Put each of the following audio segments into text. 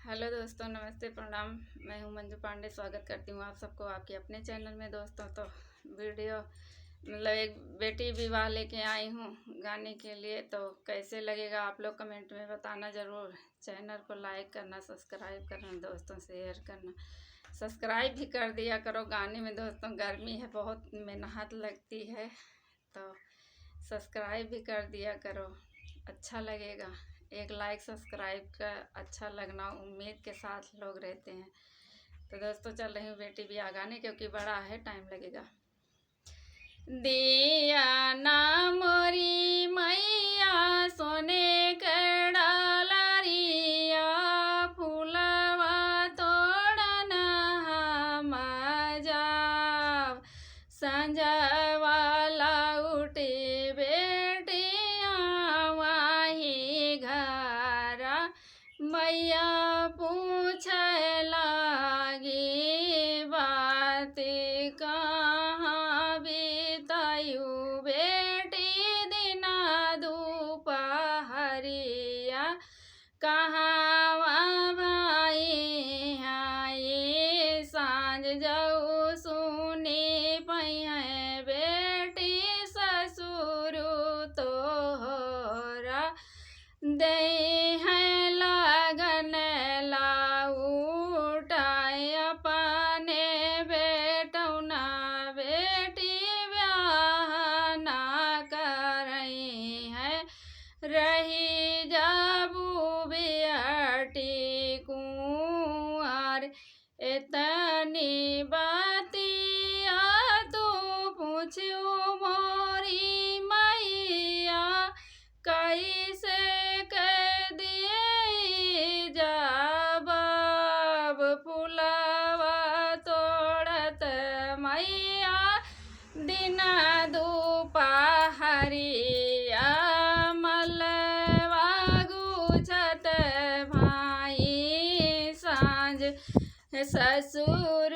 Hello दोस्तों, नमस्ते, प्रणाम। मैं हूं मंजू पांडे। स्वागत करती हूं आप सबको आपके अपने चैनल में। दोस्तों, तो वीडियो एक बेटी विवाह लेके आई हूं गाने के लिए। तो कैसे लगेगा आप लोग कमेंट में बताना ज़रूर। चैनल को लाइक करना, सब्सक्राइब करना, दोस्तों शेयर करना। सब्सक्राइब भी कर दिया करो। गाने में दोस्तों गर्मी है, बहुत मेहनत लगती है, तो सब्सक्राइब भी कर दिया करो, अच्छा लगेगा। एक लाइक सब्सक्राइब का अच्छा लगना उम्मीद के साथ लोग रहते हैं। तो दोस्तों, चल रही हूँ बेटी भी गाने, क्योंकि बड़ा है, टाइम लगेगा। दिया ना मोरी मैया सोने के डालरिया, फूलवा तोड़ना हम जाव, संजवा उठी बेटिया वही घर, मैया पूछ लागी बात कहाँ बितायू बेटी दिना दोपहरिया, कहाँ भाई हाय सांझ जाऊ सुनी पै बेटी ससुर तोहरा दे है लगन लाउटाय अपने बेटौना बेटी ब्याह ना करई है, रही जाबू बेटी कुंवर। इतनी बातिया तू पूछू मोरी मैया, कैसे कह दिए जब फुलवा तोड़त मैया दिना दोपहरिया, मलवा गुछत भाई सांझ ससुर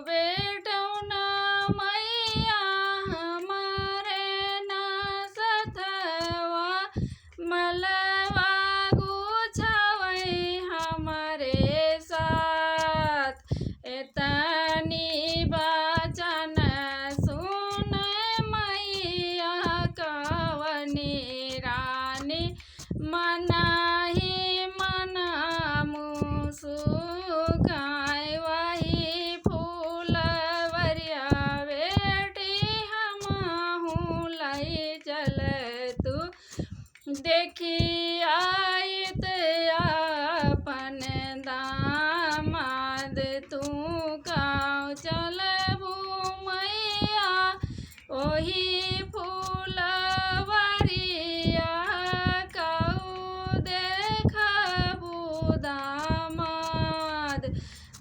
बेटौना मैया हमारे ना सथवा, मलवा गुछवै हमारे साथ। इतनी वचन सुन मैया कवनी रानी, मना ही मना मुसुकाय वही फूलवरिया बेटी हमहूँ लाई चल तू, देखी आयत अपन दामाद तू काऊ चलबू मैया ओही फूलवरिया, काऊ देखबू दामाद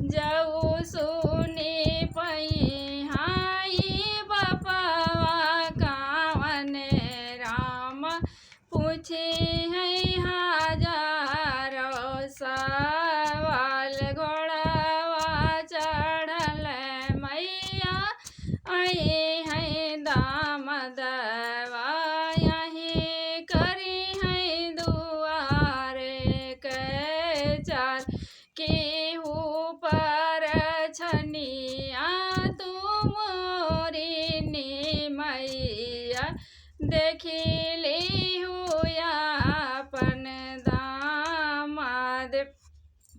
जाऊ सुनी पई हाई बपवा कावन राम, पूछे है हजारों सवाल, घोड़वा चढ़ल मैया आई है दामदवा, यही करी है दुआरे के चार, केहू पर छनिया तू मोरी नी मैया, देखी ली हुआ अपन दामाद।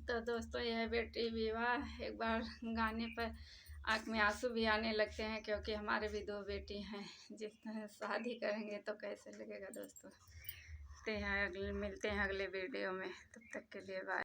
तो दोस्तों, यह बेटी विवाह एक बार गाने पर आँख में आंसू भी आने लगते हैं, क्योंकि हमारे भी दो बेटी हैं। जिस तरह शादी करेंगे तो कैसे लगेगा दोस्तों। मिलते हैं अगले वीडियो में। तब तक के लिए बाय।